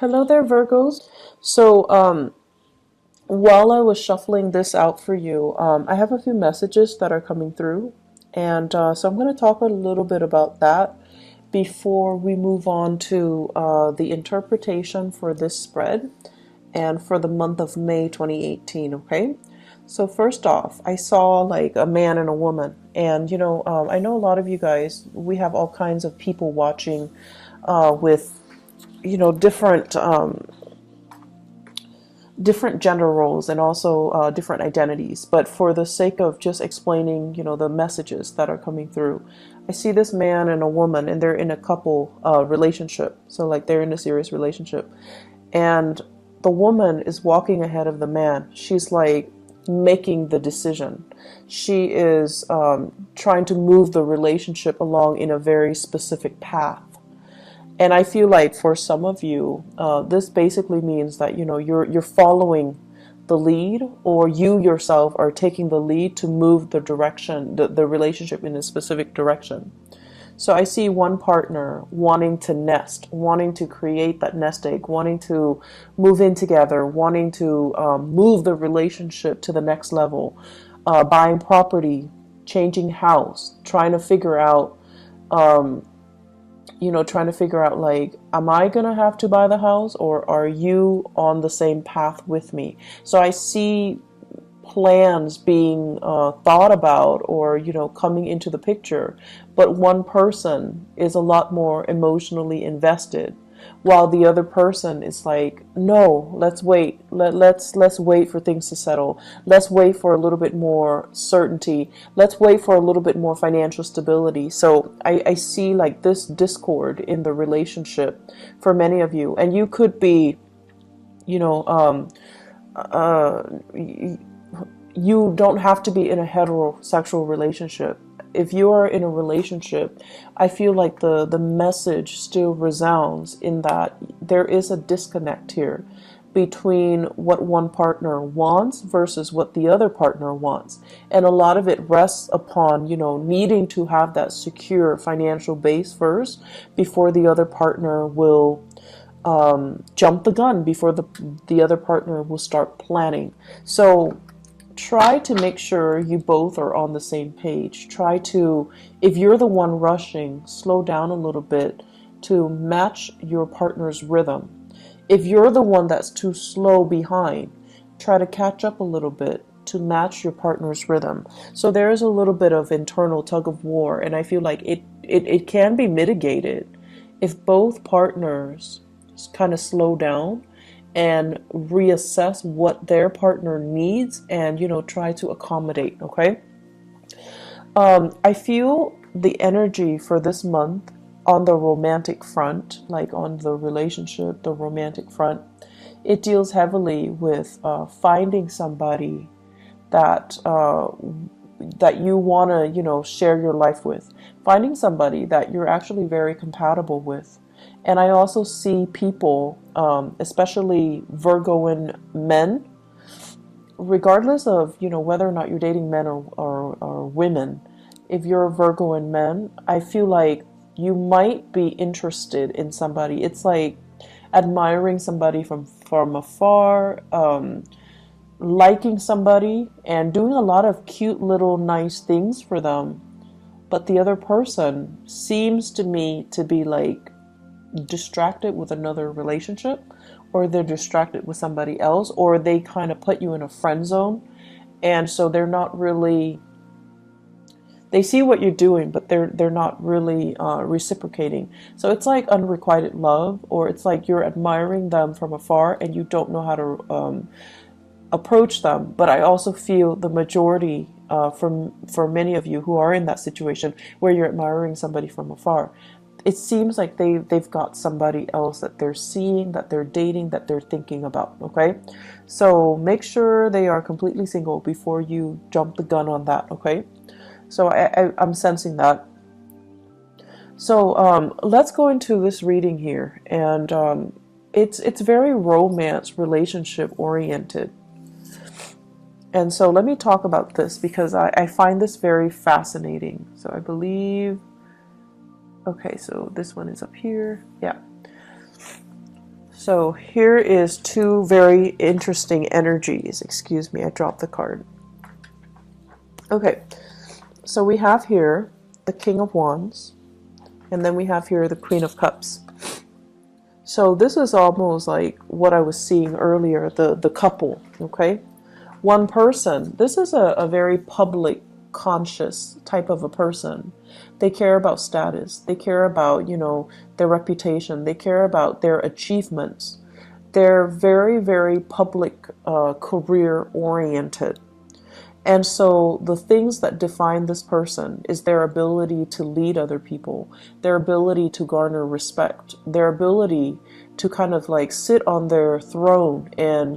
Hello there, Virgos. So, while I was shuffling this out for you, I have a few messages that are coming through. And so I'm going to talk a little bit about that before we move on to the interpretation for this spread and for the month of May 2018, okay? So, first off, I saw like a man and a woman. And, I know a lot of you guys, we have all kinds of people watching with different gender roles and also different identities. But for the sake of just explaining, the messages that are coming through, I see this man and a woman, and they're in a couple relationship. So like they're in a serious relationship, and the woman is walking ahead of the man. She's like making the decision. She is trying to move the relationship along in a very specific path. And I feel like for some of you, this basically means that you're following the lead, or you yourself are taking the lead to move the direction, the relationship in a specific direction. So I see one partner wanting to nest, wanting to create that nest egg, wanting to move in together, wanting to move the relationship to the next level, buying property, changing house, trying to figure out like, am I gonna have to buy the house, or are you on the same path with me? So I see plans being thought about, or coming into the picture, but one person is a lot more emotionally invested, while the other person is like, no, let's wait. Let's wait for things to settle. Let's wait for a little bit more certainty. Let's wait for a little bit more financial stability. So I see like this discord in the relationship for many of you, and you could be, you know uh you don't have to be in a heterosexual relationship. If you are in a relationship, I feel like the message still resounds in that there is a disconnect here between what one partner wants versus what the other partner wants. And a lot of it rests upon, needing to have that secure financial base first before the other partner will jump the gun, before the other partner will start planning. So try to make sure you both are on the same page. Try to, if you're the one rushing, slow down a little bit to match your partner's rhythm. If you're the one that's too slow behind, try to catch up a little bit to match your partner's rhythm. So there is a little bit of internal tug of war, and I feel like it can be mitigated if both partners kind of slow down and reassess what their partner needs, and try to accommodate. Okay. I feel the energy for this month on the romantic front, like on the relationship, the romantic front, it deals heavily with finding somebody that that you want to share your life with, finding somebody that you're actually very compatible with. And I also see people, especially Virgoan men, regardless of whether or not you're dating men or women. If you're a Virgoan man, I feel like you might be interested in somebody. It's like admiring somebody from afar, liking somebody and doing a lot of cute little nice things for them, but the other person seems to me to be like distracted with another relationship, or they're distracted with somebody else, or they kind of put you in a friend zone. And so they're not really, they see what you're doing, but they're not really reciprocating. So it's like unrequited love, or it's like you're admiring them from afar and you don't know how to approach them. But I also feel the majority, for many of you who are in that situation where you're admiring somebody from afar, it seems like they've got somebody else that they're seeing, that they're dating, that they're thinking about. Okay, so make sure they are completely single before you jump the gun on that. Okay, so I'm sensing that. So let's go into this reading here, and it's very romance relationship oriented. And so let me talk about this because I find this very fascinating. So I believe, okay, so this one is up here. Yeah. So here is two very interesting energies. Excuse me, I dropped the card. Okay, so we have here the King of Wands, and then we have here the Queen of Cups. So this is almost like what I was seeing earlier, the couple, okay? One person. This is a very public, conscious type of a person. They care about status. They care about, their reputation. They care about their achievements. They're very, very public, career oriented. And so the things that define this person is their ability to lead other people, their ability to garner respect, their ability to kind of like sit on their throne and,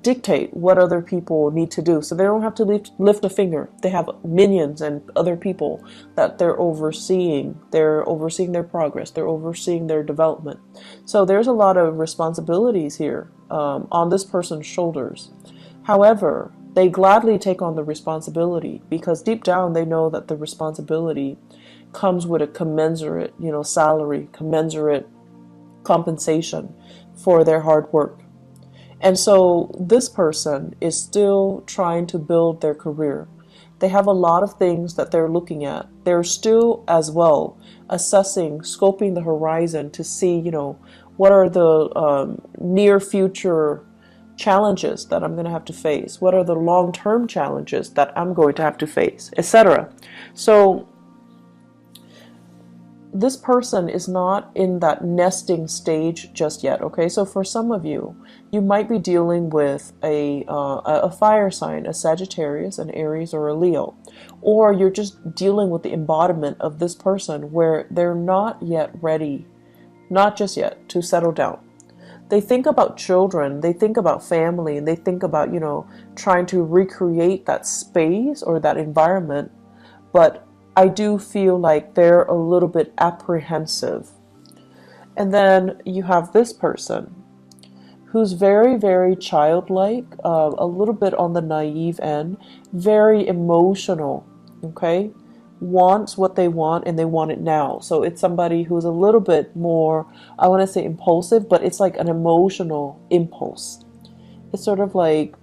dictate what other people need to do. So they don't have to lift a finger. They have minions and other people that they're overseeing. They're overseeing their progress. They're overseeing their development. So there's a lot of responsibilities here on this person's shoulders. However, they gladly take on the responsibility because deep down they know that the responsibility comes with a commensurate, salary, commensurate compensation for their hard work. And so this person is still trying to build their career. They have a lot of things that they're looking at. They're still as well assessing, scoping the horizon to see, what are the near future challenges that I'm going to have to face? What are the long-term challenges that I'm going to have to face, etc. So this person is not in that nesting stage just yet, okay? So for some of you, you might be dealing with a fire sign, a Sagittarius, an Aries, or a Leo. Or you're just dealing with the embodiment of this person where they're not yet ready, not just yet, to settle down. They think about children, they think about family, and they think about, trying to recreate that space or that environment. But I do feel like they're a little bit apprehensive. And then you have this person who's very, very childlike, a little bit on the naive end, very emotional, okay? Wants what they want and they want it now. So it's somebody who's a little bit more, I want to say impulsive, but it's like an emotional impulse. It's sort of like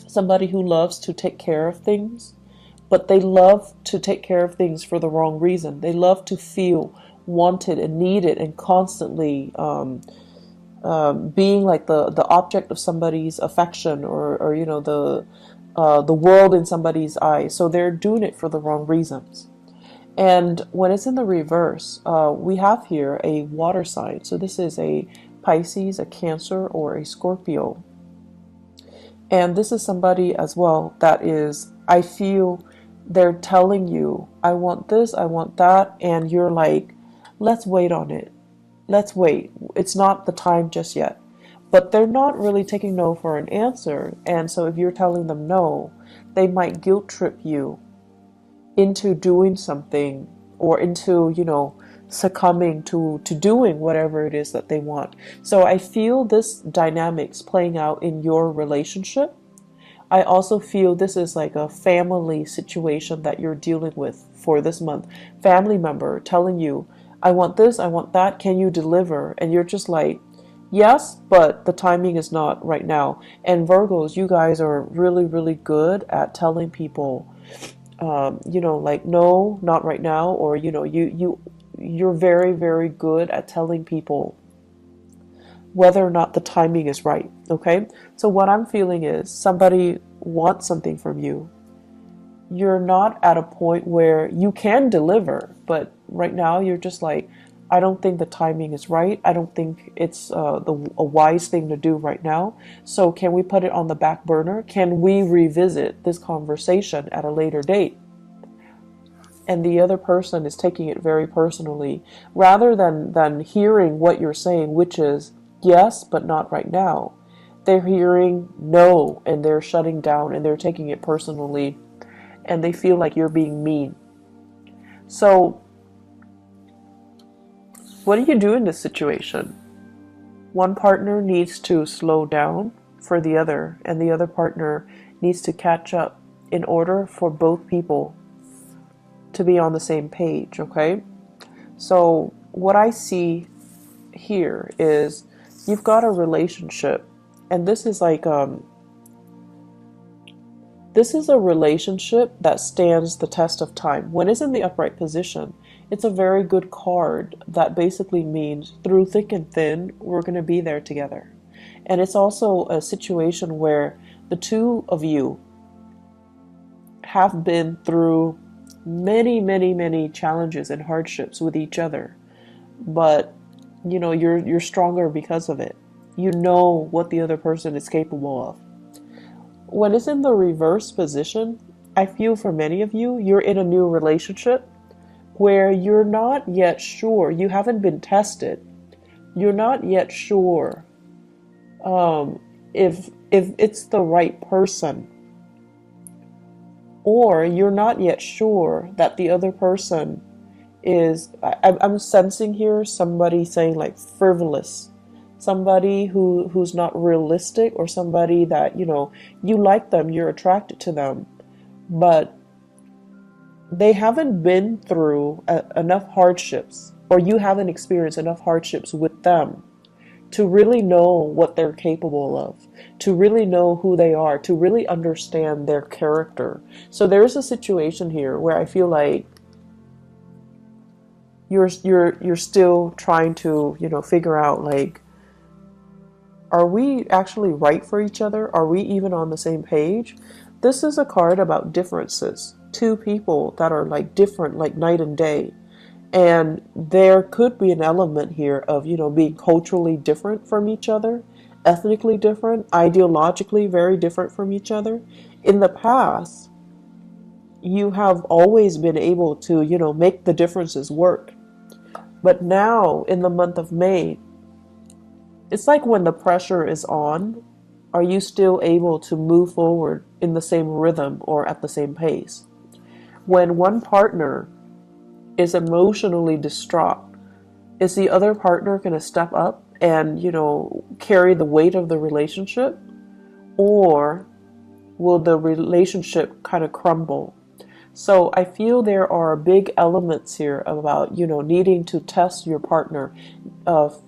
somebody who loves to take care of things, but they love to take care of things for the wrong reason. They love to feel wanted and needed and constantly being like the object of somebody's affection or the world in somebody's eyes. So they're doing it for the wrong reasons. And when it's in the reverse, we have here a water sign. So this is a Pisces, a Cancer, or a Scorpio. And this is somebody as well that is, I feel they're telling you, I want this, I want that. And you're like, let's wait on it. Let's wait. It's not the time just yet. But they're not really taking no for an answer. And so if you're telling them no, they might guilt trip you into doing something or into, succumbing to doing whatever it is that they want. So I feel this dynamics playing out in your relationship. I also feel this is like a family situation that you're dealing with for this month. Family member telling you, I want this, I want that, can you deliver? And you're just like, yes, but the timing is not right now. And Virgos, you guys are really, really good at telling people, like, no, not right now. Or, you're very, very good at telling people whether or not the timing is right. Okay. So what I'm feeling is somebody wants something from you. You're not at a point where you can deliver, but right now you're just like, I don't think the timing is right. I don't think it's a wise thing to do right now. So can we put it on the back burner? Can we revisit this conversation at a later date? And the other person is taking it very personally, rather than hearing what you're saying, which is yes, but not right now. They're hearing no, and they're shutting down, and they're taking it personally, and they feel like you're being mean. So what do you do in this situation? One partner needs to slow down for the other, and the other partner needs to catch up in order for both people to be on the same page, okay? So what I see here is you've got a relationship, and this is like this is a relationship that stands the test of time. When it's in the upright position, it's a very good card that basically means through thick and thin, we're going to be there together. And it's also a situation where the two of you have been through many, many, many challenges and hardships with each other. But, you know, you're stronger because of it. You know what the other person is capable of. When it's in the reverse position, I feel for many of you, you're in a new relationship where you're not yet sure, you haven't been tested. You're not yet sure if it's the right person, or you're not yet sure that the other person is, I'm sensing here somebody saying like frivolous, somebody who's not realistic, or somebody that, you know, you like them, you're attracted to them, but they haven't been through enough hardships, or you haven't experienced enough hardships with them to really know what they're capable of, to really know who they are, to really understand their character. So there's a situation here where I feel like you're still trying to, you know, figure out like, are we actually right for each other? Are we even on the same page? This is a card about differences. Two people that are like different, like night and day. And there could be an element here of, you know, being culturally different from each other, ethnically different, ideologically very different from each other. In the past, you have always been able to, you know, make the differences work. But now in the month of May, it's like when the pressure is on, are you still able to move forward in the same rhythm or at the same pace? When one partner is emotionally distraught, is the other partner going to step up and, you know, carry the weight of the relationship? Or will the relationship kind of crumble? So I feel there are big elements here about, you know, needing to test your partner,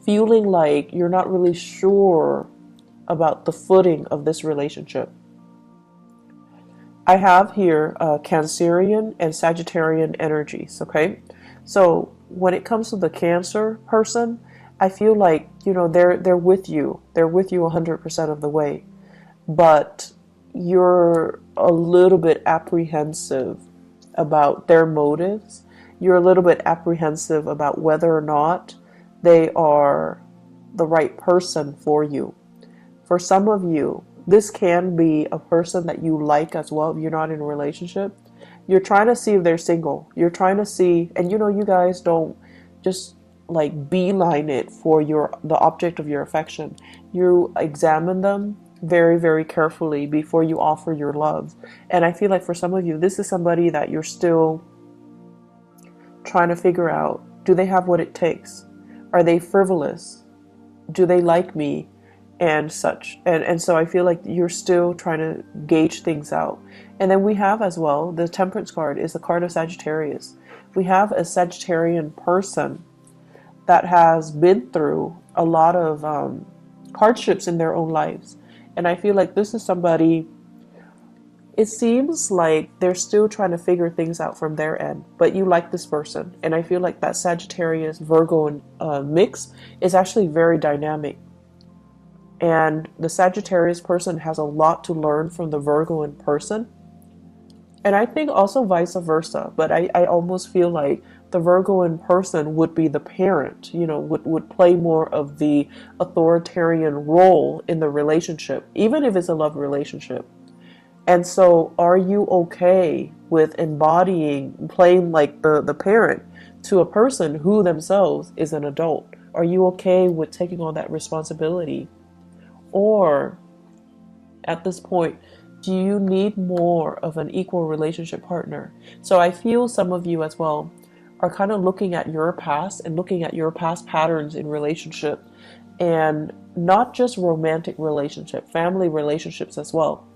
feeling like you're not really sure about the footing of this relationship. I have here Cancerian and Sagittarian energies, okay? So when it comes to the Cancer person, I feel like, you know, they're with you. They're with you 100% of the way. But you're a little bit apprehensive about their motives. You're a little bit apprehensive about whether or not they are the right person for you. For some of you, this can be a person that you like as well if you're not in a relationship. You're trying to see if they're single. You're trying to see, and you know, you guys don't just like beeline it for the object of your affection. You examine them very, very carefully before you offer your love. And I feel like for some of you, this is somebody that you're still trying to figure out, do they have what it takes? Are they frivolous? Do they like me? And such. And so I feel like you're still trying to gauge things out. And then we have as well, the Temperance card is the card of Sagittarius. We have a Sagittarian person that has been through a lot of hardships in their own lives. And I feel like this is somebody, it seems like they're still trying to figure things out from their end, but you like this person. And I feel like that Sagittarius Virgo mix is actually very dynamic. And the Sagittarius person has a lot to learn from the Virgoan person. And I think also vice versa. But I almost feel like the Virgoan person would be the parent, you know, would play more of the authoritarian role in the relationship, even if it's a love relationship. And so are you okay with playing like the parent to a person who themselves is an adult? Are you okay with taking on that responsibility? Or at this point, do you need more of an equal relationship partner? So I feel some of you as well are kind of looking at your past and looking at your past patterns in relationship, and not just romantic relationship, family relationships as well.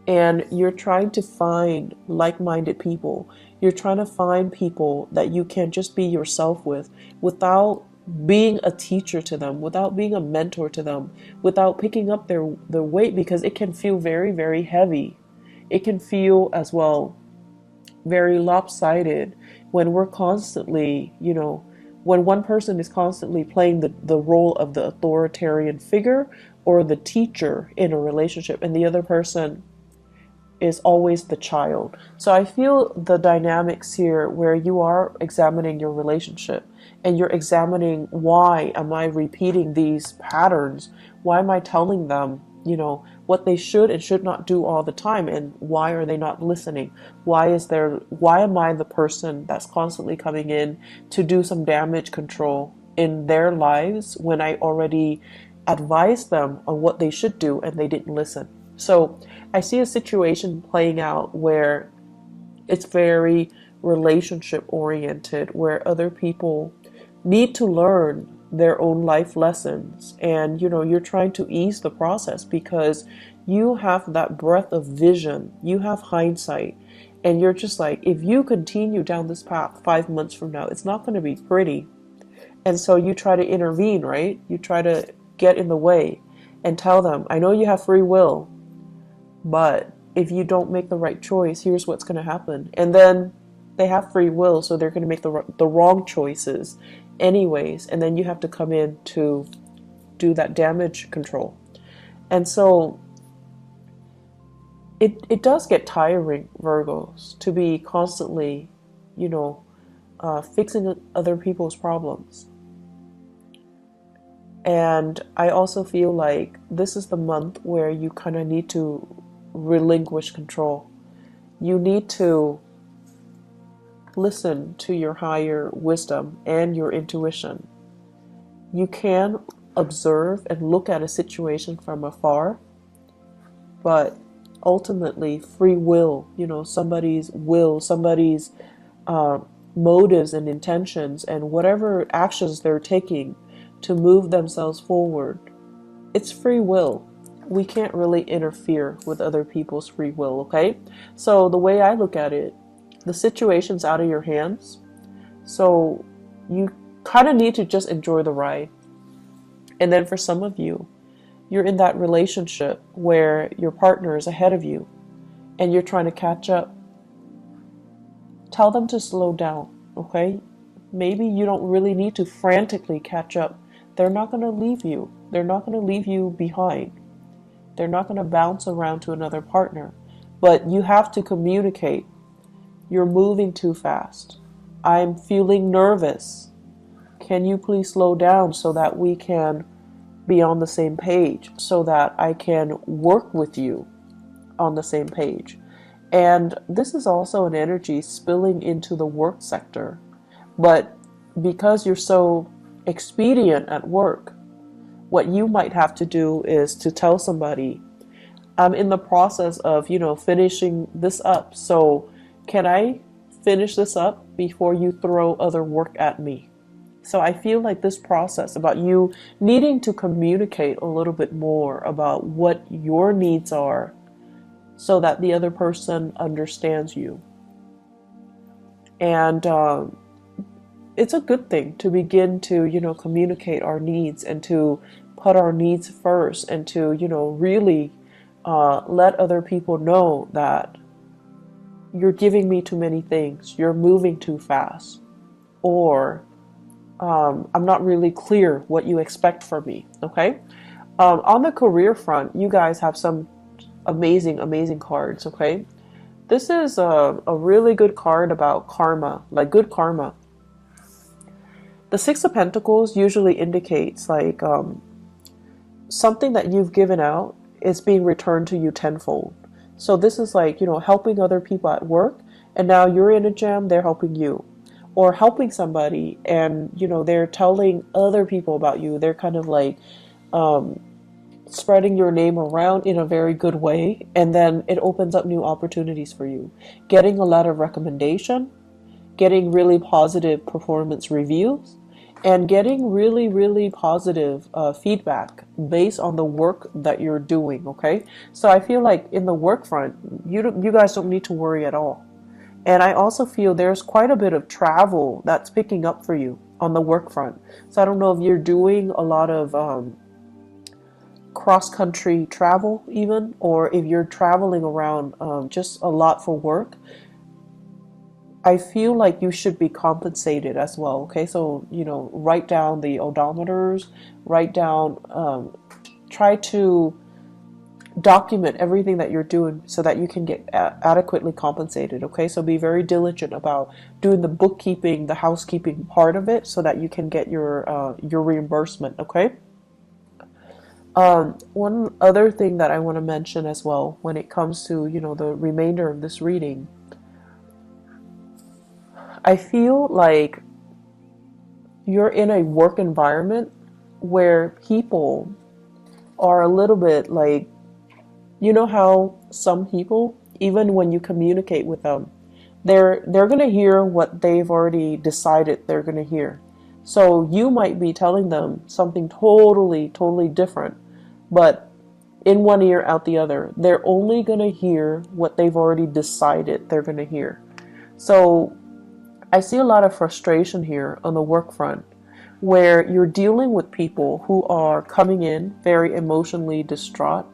And you're trying to find like-minded people. You're trying to find people that you can just be yourself with without being a teacher to them, without being a mentor to them, without picking up their weight, because it can feel very, very heavy. It can feel as well very lopsided when we're constantly, when one person is constantly playing the role of the authoritarian figure or the teacher in a relationship, and the other person is always the child. So I feel the dynamics here where you are examining your relationship and you're examining, why am I repeating these patterns? Why am I telling them, what they should and should not do all the time, and why are they not listening? Why am I the person that's constantly coming in to do some damage control in their lives when I already advised them on what they should do and they didn't listen? So I see a situation playing out where it's very relationship oriented, where other people need to learn their own life lessons, and you're trying to ease the process because you have that breadth of vision, you have hindsight, and you're just like, if you continue down this path 5 months from now, it's not going to be pretty. And so you try to intervene, right? You try to get in the way and tell them, I know you have free will, but if you don't make the right choice, here's what's going to happen. And then they have free will, so they're going to make the wrong choices anyways. And then you have to come in to do that damage control. And so it does get tiring, Virgos, to be constantly, fixing other people's problems. And I also feel like this is the month where you kind of need to relinquish control. You need to listen to your higher wisdom and your intuition. You can observe and look at a situation from afar, but ultimately free will, somebody's motives and intentions and whatever actions they're taking to move themselves forward, it's free will. We can't really interfere with other people's free will, okay? So the way I look at it, the situation's out of your hands, so you kind of need to just enjoy the ride. And then for some of you, you're in that relationship where your partner is ahead of you and you're trying to catch up. Tell them to slow down, okay? Maybe you don't really need to frantically catch up. They're not going to leave you. They're not going to leave you behind. They're not going to bounce around to another partner. But you have to communicate. You're moving too fast. I'm feeling nervous. Can you please slow down so that we can be on the same page, so that I can work with you on the same page? And this is also an energy spilling into the work sector. But because you're so expedient at work, what you might have to do is to tell somebody, I'm in the process of, finishing this up. So can I finish this up before you throw other work at me? So I feel like this process about you needing to communicate a little bit more about what your needs are so that the other person understands you. And it's a good thing to begin to, communicate our needs and to put our needs first and to, really let other people know that you're giving me too many things, you're moving too fast, or I'm not really clear what you expect from me, okay? On the career front, you guys have some amazing cards, okay? This is a really good card about karma, like good karma. The Six of Pentacles usually indicates like something that you've given out is being returned to you tenfold. So this is like, helping other people at work, and now you're in a jam, they're helping you. Or helping somebody and, they're telling other people about you. They're kind of like spreading your name around in a very good way. And then it opens up new opportunities for you. Getting a lot of recommendation, getting really positive performance reviews, and getting really, really positive feedback based on the work that you're doing, okay? So I feel like in the work front, you guys don't need to worry at all. And I also feel there's quite a bit of travel that's picking up for you. on the work front. So I don't know if you're doing a lot of cross-country travel even, or if you're traveling around just a lot for work. I feel like you should be compensated as well. Okay, so write down the odometers, write down, try to document everything that you're doing so that you can get adequately compensated. Okay, so be very diligent about doing the bookkeeping, the housekeeping part of it, so that you can get your reimbursement. Okay. One other thing that I want to mention as well when it comes to the remainder of this reading, I feel like you're in a work environment where people are a little bit like, how some people, even when you communicate with them, they're going to hear what they've already decided they're going to hear. So you might be telling them something totally, totally different, but in one ear, out the other. They're only going to hear what they've already decided they're going to hear. So I see a lot of frustration here on the work front, where you're dealing with people who are coming in very emotionally distraught.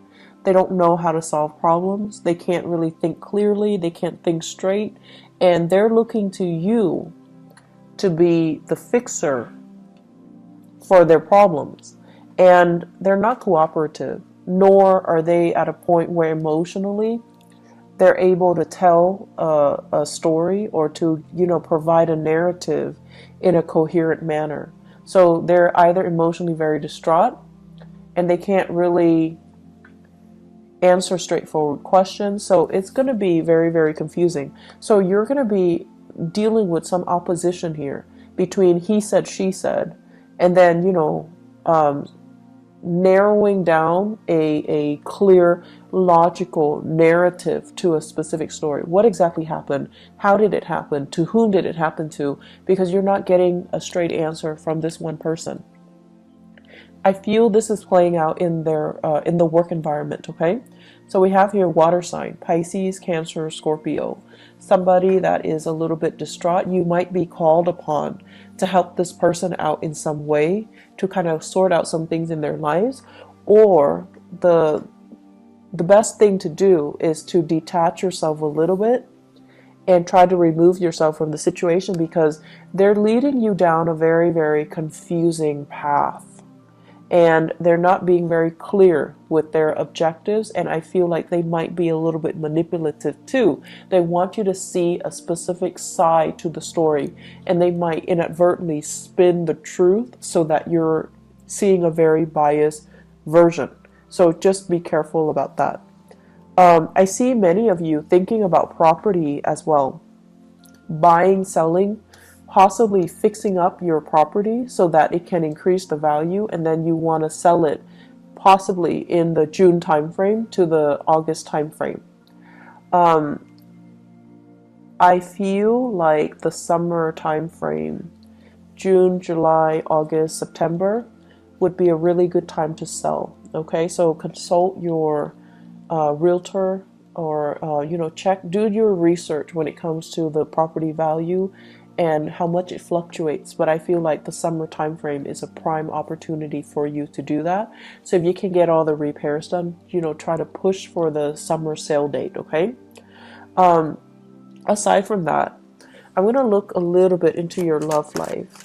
They don't know how to solve problems. They can't really think clearly. They can't think straight. And they're looking to you to be the fixer for their problems. And they're not cooperative, nor are they at a point where emotionally they're able to tell a story or to, provide a narrative in a coherent manner. So they're either emotionally very distraught and they can't really answer straightforward questions. So it's going to be very, very confusing. So you're going to be dealing with some opposition here between he said, she said, and then, narrowing down a clear, logical narrative to a specific story. What exactly happened? How did it happen? To whom did it happen to? Because you're not getting a straight answer from this one person. I feel this is playing out in the work environment. Okay, so we have here water sign: Pisces, Cancer, Scorpio. Somebody that is a little bit distraught. You might be called upon to help this person out in some way, to kind of sort out some things in their lives, or the best thing to do is to detach yourself a little bit and try to remove yourself from the situation, because they're leading you down a very, very confusing path. And they're not being very clear with their objectives, and I feel like they might be a little bit manipulative too. They want you to see a specific side to the story, and they might inadvertently spin the truth so that you're seeing a very biased version. So just be careful about that. I see many of you thinking about property as well. Buying, selling, possibly fixing up your property so that it can increase the value, and then you want to sell it possibly in the June timeframe to the August timeframe. I feel like the summer timeframe, June, July, August, September, would be a really good time to sell. Okay, so consult your realtor, or do your research when it comes to the property value and how much it fluctuates. But I feel like the summer time frame is a prime opportunity for you to do that. So if you can get all the repairs done, try to push for the summer sale date. Okay. Aside from that, I'm going to look a little bit into your love life.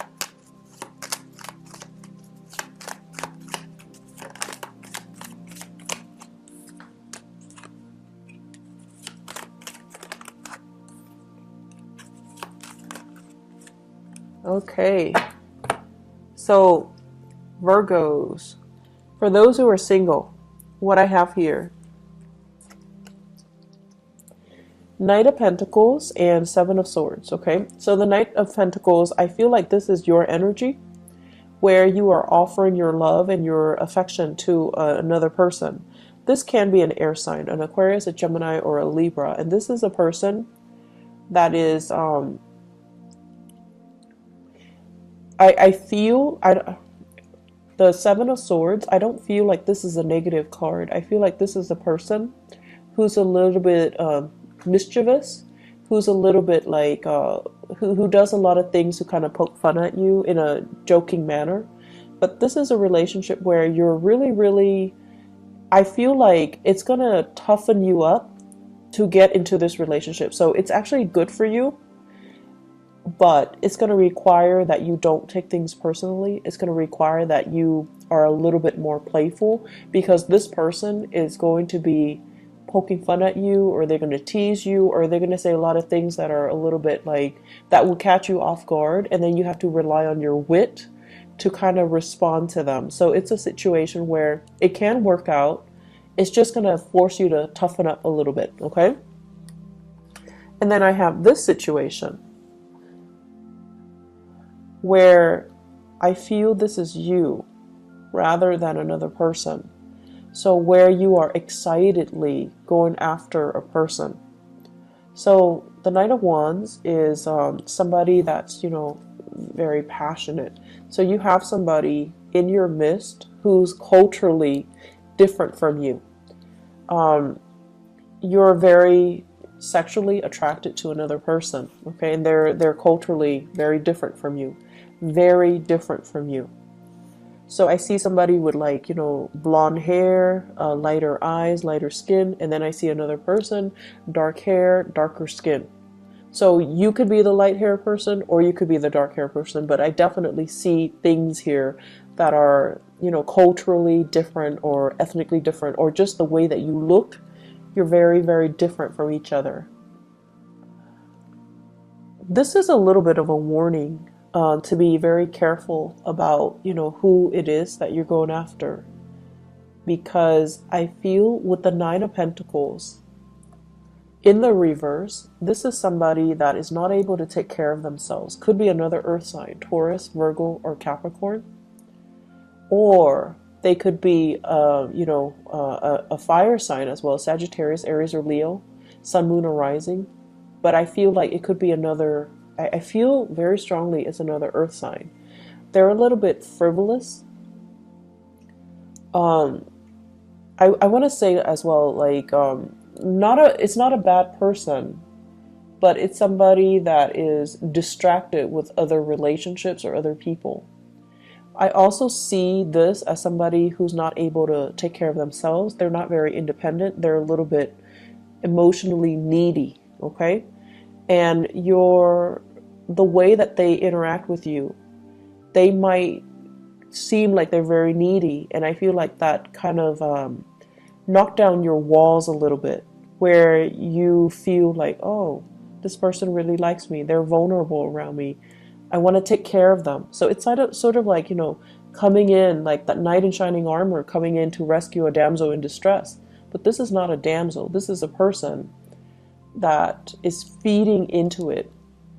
Okay, so Virgos, for those who are single, what I have here, Knight of Pentacles and Seven of Swords. Okay, so the Knight of Pentacles, I feel like this is your energy where you are offering your love and your affection to another person. This can be an air sign, an Aquarius, a Gemini, or a Libra, and this is a person that is I feel the Seven of Swords, I don't feel like this is a negative card. I feel like this is a person who's a little bit mischievous, who's a little bit like who does a lot of things to kind of poke fun at you in a joking manner. But this is a relationship where you're really, really, I feel like it's going to toughen you up to get into this relationship. So it's actually good for you, but it's going to require that you don't take things personally. It's going to require that you are a little bit more playful, because this person is going to be poking fun at you, or they're going to tease you, or they're going to say a lot of things that are a little bit like that will catch you off guard, and then you have to rely on your wit to kind of respond to them. So it's a situation where it can work out. It's just going to force you to toughen up a little bit, okay? And then I have this situation where I feel this is you rather than another person. So where you are excitedly going after a person. So the Knight of Wands is somebody that's, very passionate. So you have somebody in your midst who's culturally different from you. You're very sexually attracted to another person, okay? And they're culturally very different from you. Very different from you. So I see somebody with blonde hair, lighter eyes, lighter skin, and then I see another person, dark hair, darker skin. So you could be the light hair person or you could be the dark hair person, but I definitely see things here that are, culturally different or ethnically different, or just the way that you look, you're very, very different from each other. This is a little bit of a warning. To be very careful about, who it is that you're going after. Because I feel with the Nine of Pentacles, in the reverse, this is somebody that is not able to take care of themselves. Could be another earth sign, Taurus, Virgo, or Capricorn. Or they could be, a fire sign as well, Sagittarius, Aries, or Leo, Sun, Moon, or Rising. But I feel like it could be another, I feel very strongly it's another earth sign. They're a little bit frivolous. I want to say as well, it's not a bad person, but it's somebody that is distracted with other relationships or other people. I also see this as somebody who's not able to take care of themselves. They're not very independent. They're a little bit emotionally needy, okay? And the way that they interact with you, they might seem like they're very needy, and I feel like that kind of knocked down your walls a little bit, where you feel like, oh, this person really likes me, they're vulnerable around me, I want to take care of them. So it's sort of like, coming in like that knight in shining armor, coming in to rescue a damsel in distress. But this is not a damsel, this is a person that is feeding into it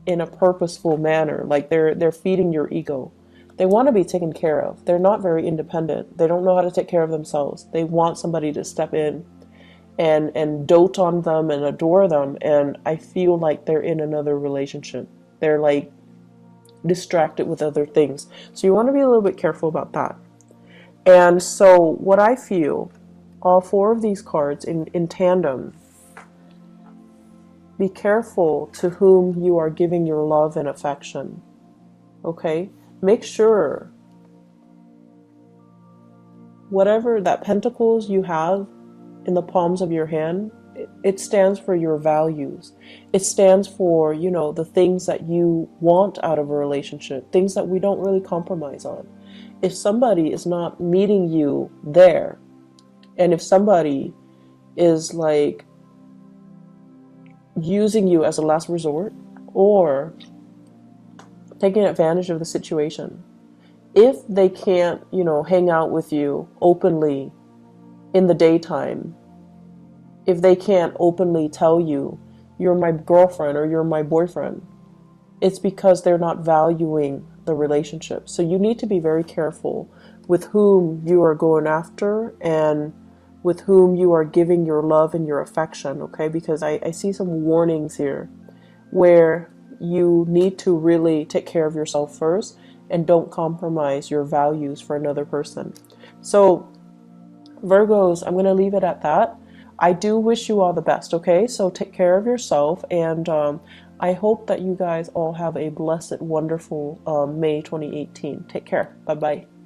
in a purposeful manner. Like they're feeding your ego. They want to be taken care of. They're not very independent. They don't know how to take care of themselves. They want somebody to step in and dote on them and adore them. And I feel like they're in another relationship. They're like distracted with other things. So you want to be a little bit careful about that. And so what I feel, all four of these cards in tandem, be careful to whom you are giving your love and affection. Okay? Make sure whatever that pentacles you have in the palms of your hand, it stands for your values. It stands for, the things that you want out of a relationship, things that we don't really compromise on. If somebody is not meeting you there, and if somebody is like using you as a last resort or taking advantage of the situation, if they can't, hang out with you openly in the daytime, if they can't openly tell you, you're my girlfriend or you're my boyfriend, it's because they're not valuing the relationship. So you need to be very careful with whom you are going after and with whom you are giving your love and your affection, okay? Because I see some warnings here where you need to really take care of yourself first and don't compromise your values for another person. So Virgos, I'm going to leave it at that. I do wish you all the best, okay? So take care of yourself, and I hope that you guys all have a blessed, wonderful May 2018. Take care. Bye bye.